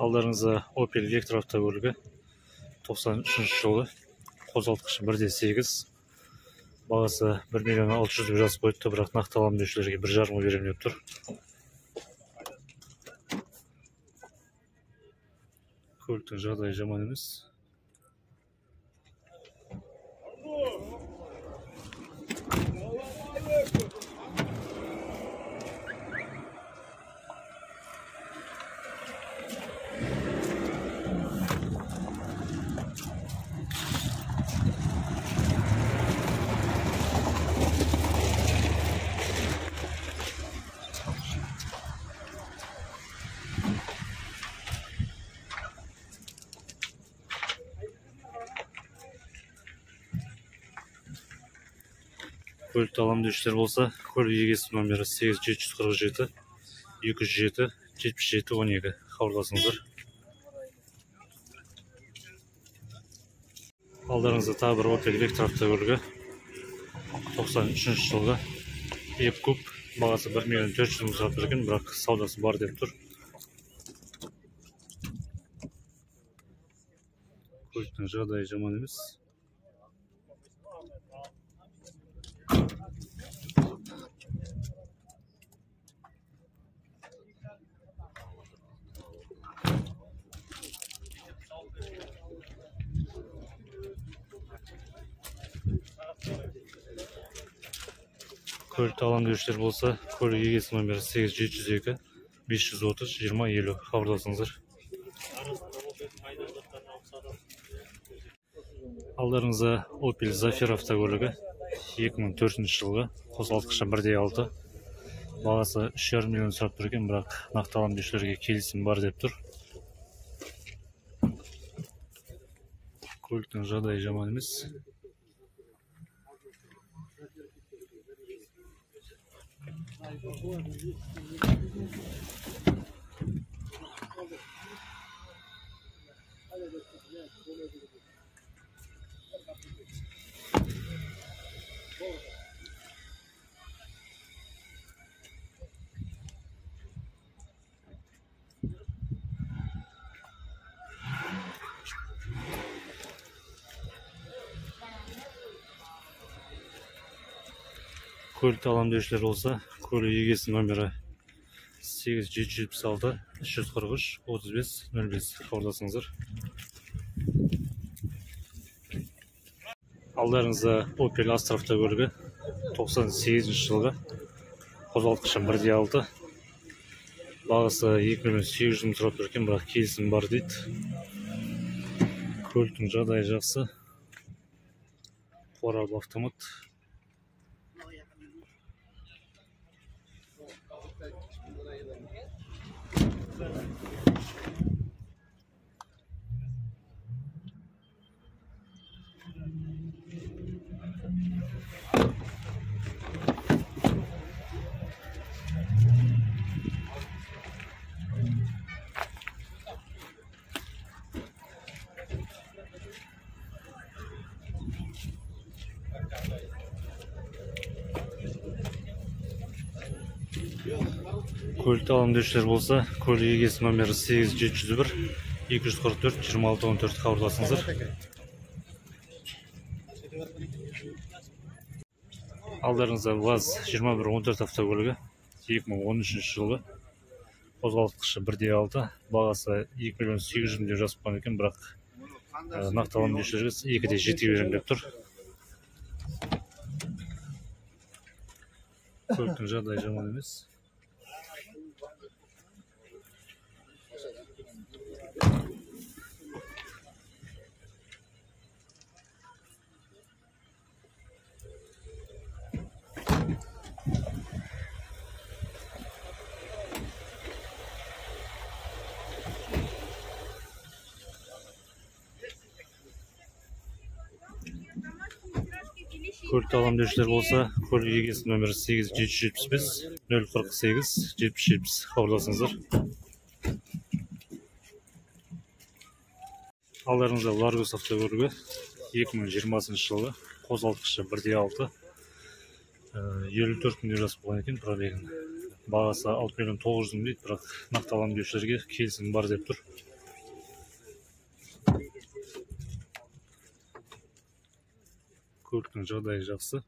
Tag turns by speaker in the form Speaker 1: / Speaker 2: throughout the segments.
Speaker 1: Алдарыңызда Opel Vectra автокөлігі 93 жылы, қозғалтқышы 1.8, бағасы 1.600.000 жазып қойыпты, бірақ нақты аламын деушілерге 1.5 беремін деп тұр. Көліктің жағдайы жаман емес. Көлікті аламын деушілер болса, көлік егесі номері 8747 207 77 12 хабарласыңыздар. Алдарыңызда тағы бір Opel Vectra автокөлігі 93 жылғы, 2 куб, бағасы 1.400.000 сатып жүрген, бірақ саудасы бар деп тұр. Көліктің жағдайы жаман емес. Көлікті аламын деушілер болса, көлік егесі номері 8702 530 20 50 хабарласыңыздар. Алдарыңызда Opel Zafira автокөлігі 2004 жылғы, қозғалтқышы 1.6, бағасы 3,5 миллион сұрап тұр екен, бірақ нақты аламын деушілерге келісім бар деп тұр. Көліктің жағдайы жаман емес. Көлікті аламын деушілер болса, көлік егесі номері 8776 343 35 05 хабарласыңыздар. Алдарыңызда Opel Astra автокөлігі 98 жылғы, қозғалтқышы 1.6, бағасы 2.800.000 сұрап тұр екен, бірақ келісім бар дейді. Көліктің жағдайы жақсы, қорабы автомат. Көлікті аламын деушілер болса, көлік егесі номері 8701 244 26 14 хабарласыңыздар. Алдарыңызда ВАЗ 2114 автокөлігі 2013 жылғы, қозғалтқышы 1.6, бағасы 2.800.000 деп жазып қойған екен, бірақ нақты аламын деушілерге 2.7 беремін деп тұр. Көліктің жағдайы жаман емес. Көлікті аламын деушілер болса, көлік егесі номері 8775 048 7070 хабарласыңыздар. Алдарыңызда Largus автокөлігі 2020 жылғы, қозғалтқышы 1.6, 54 мың жазып қойған екен, пробегін. Бағасы 6.900.000 дейді, бірақ нақты аламын деушілерге келісім бар деп тұр. Көліктің жағдайы жақсы.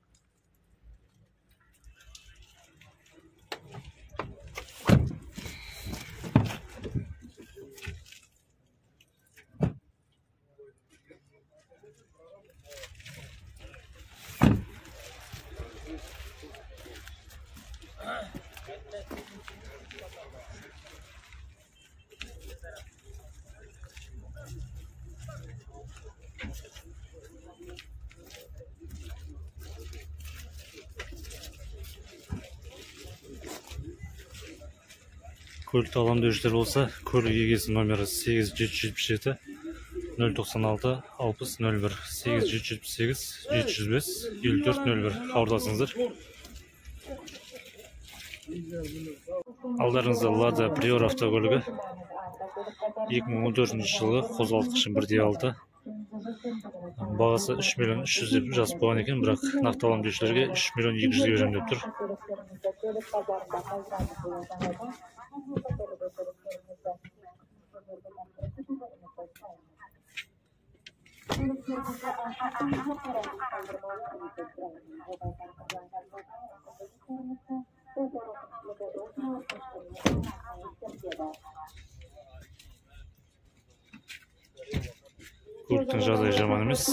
Speaker 1: Көлікті алам деушілер болса, көлік егесі номері 8777 096 60 01 8778 705 5401 хабарласыңыздар. Алдарыңызда Lada Priora автокөлігі 2014 жылғы қозғалтқышы 1.6. Бағасы 3 миллион 300 деп жазып қойған екен, бірақ нақты алам деушілерге 3 миллион 200 берем деп тұр. Көліктің жағдайы жаман емес.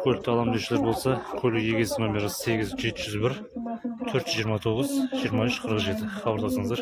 Speaker 1: Көлікті алам деушілер болса, көлік егесі номері 8701 429 23 47 хабарласыңыздар.